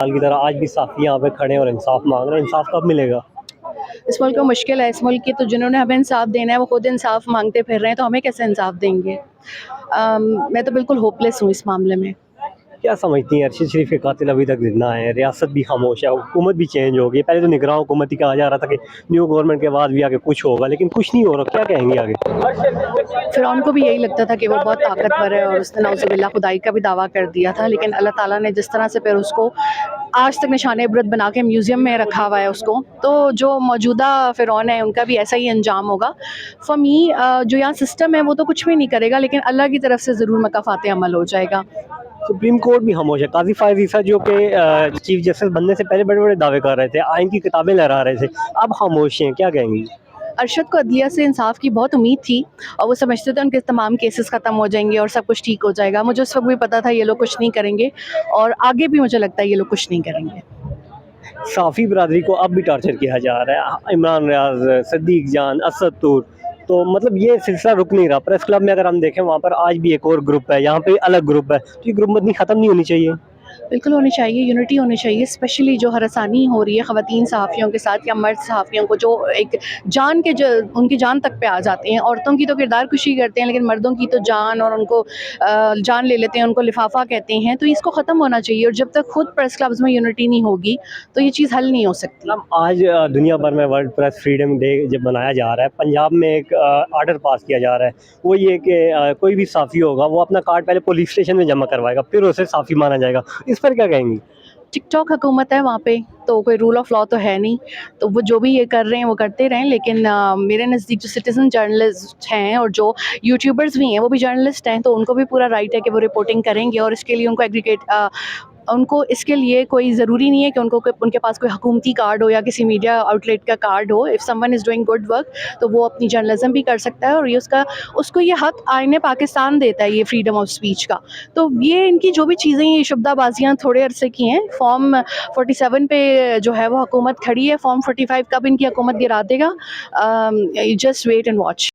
سال کی طرح آج بھی صحافی یہاں پہ کھڑے ہیں اور انصاف مانگ رہے ہیں. انصاف کب ملے گا؟ اس ملک کو مشکل ہے. اس ملک کی تو جنہوں نے ہمیں انصاف دینا ہے وہ خود انصاف مانگتے پھر رہے ہیں، تو ہمیں کیسے انصاف دیں گے؟ میں تو بالکل ہوپلیس ہوں اس معاملے میں. کیا سمجھتی ہیں ارشد شریف کے قاتل ابھی تک زندہ ہیں، ریاست بھی خاموش ہے، حکومت بھی چینج ہو گئی. پہلے تو نگراں حکومت ہی کہا جا رہا تھا کہ نیو گورنمنٹ کے بعد بھی آگے کچھ ہوگا، لیکن کچھ نہیں ہو رہا. کیا کہیں گے آگے؟ فرعون کو بھی یہی لگتا تھا کہ وہ بہت طاقتور ہے اور اس نے نعوذ باللہ خدائی کا بھی دعویٰ کر دیا تھا، لیکن اللہ تعالیٰ نے جس طرح سے پھر اس کو آج تک نشان عبرت بنا کے میوزیم میں رکھا ہوا ہے اس کو، تو جو موجودہ فرعون ہے ان کا بھی ایسا ہی انجام ہوگا. فار می جو یہاں سسٹم ہے وہ تو کچھ بھی نہیں کرے گا، لیکن اللہ کی طرف سے ضرور مکافات عمل ہو جائے گا. سپریم کورٹ بھی خاموش ہے. قاضی فائز عیسیٰ جو کہ چیف جسٹس بننے سے پہلے بڑے بڑے دعوے کر رہے تھے، آئین کی کتابیں لہرا رہے تھے، اب خاموش ہیں. کیا کہیں گی؟ ارشد کو عدلیہ سے انصاف کی بہت امید تھی اور وہ سمجھتے تھے ان کے تمام کیسز ختم ہو جائیں گے اور سب کچھ ٹھیک ہو جائے گا. مجھے اس وقت بھی پتا تھا یہ لوگ کچھ نہیں کریں گے اور آگے بھی مجھے لگتا ہے یہ لوگ کچھ نہیں کریں گے. صحافی برادری کو اب بھی ٹارچر کیا جا رہا ہے. عمران ریاض، صدیق جان، اسد طور، تو مطلب یہ سلسلہ رک نہیں رہا. پریس کلب میں اگر ہم دیکھیں وہاں پر آج بھی ایک اور گروپ ہے، یہاں پہ الگ گروپ ہے. تو یہ گروپ بندی ختم نہیں ہونی چاہیے؟ بالکل ہونی چاہیے، یونٹی ہونی چاہیے. اسپیشلی جو ہراسانی ہو رہی ہے خواتین صحافیوں کے ساتھ یا مرد صحافیوں کو، جو ایک جان کے ان کی جان تک پہ آ جاتے ہیں. عورتوں کی تو کردار کشی کرتے ہیں، لیکن مردوں کی تو جان، اور ان کو جان لے لیتے ہیں، ان کو لفافہ کہتے ہیں. تو اس کو ختم ہونا چاہیے، اور جب تک خود پریس کلبز میں یونٹی نہیں ہوگی تو یہ چیز حل نہیں ہو سکتی. آج دنیا بھر میں ورلڈ پریس فریڈم ڈے جب منایا جا رہا ہے، پنجاب میں ایک آرڈر پاس کیا جا رہا ہے. وہ یہ کہ کوئی بھی صحافی ہوگا وہ اپنا کارڈ پہلے پولیس اسٹیشن میں جمع کروائے گا، پھر اسے صحافی مانا جائے گا. اس پر کیا کہیں گی؟ ٹک ٹاک حکومت ہے وہاں پہ، تو کوئی رول آف لا تو ہے نہیں، تو وہ جو بھی یہ کر رہے ہیں وہ کرتے رہیں. لیکن میرے نزدیک جو سٹیزن جرنلسٹ ہیں اور جو یوٹیوبرز بھی ہیں وہ بھی جرنلسٹ ہیں، تو ان کو بھی پورا رائٹ ہے کہ وہ رپورٹنگ کریں گے. اور اس کے لیے ان کو اس کے لیے کوئی ضروری نہیں ہے کہ ان کے پاس کوئی حکومتی کارڈ ہو یا کسی میڈیا آؤٹ لیٹ کا card who. If some one is doing good work تو وہ اپنی جرنلزم بھی کر سکتا ہے، اور یہ اس کو یہ حق آئین پاکستان دیتا ہے، یہ فریڈم آف اسپیچ کا. تو یہ ان کی جو بھی چیزیں، یہ شبدہ بازیاں تھوڑے عرصے کی ہیں. فارم 47 پہ جو ہے وہ حکومت کھڑی ہے. فارم 45 کب ان کی حکومت گرا دے گا؟ Just wait and watch.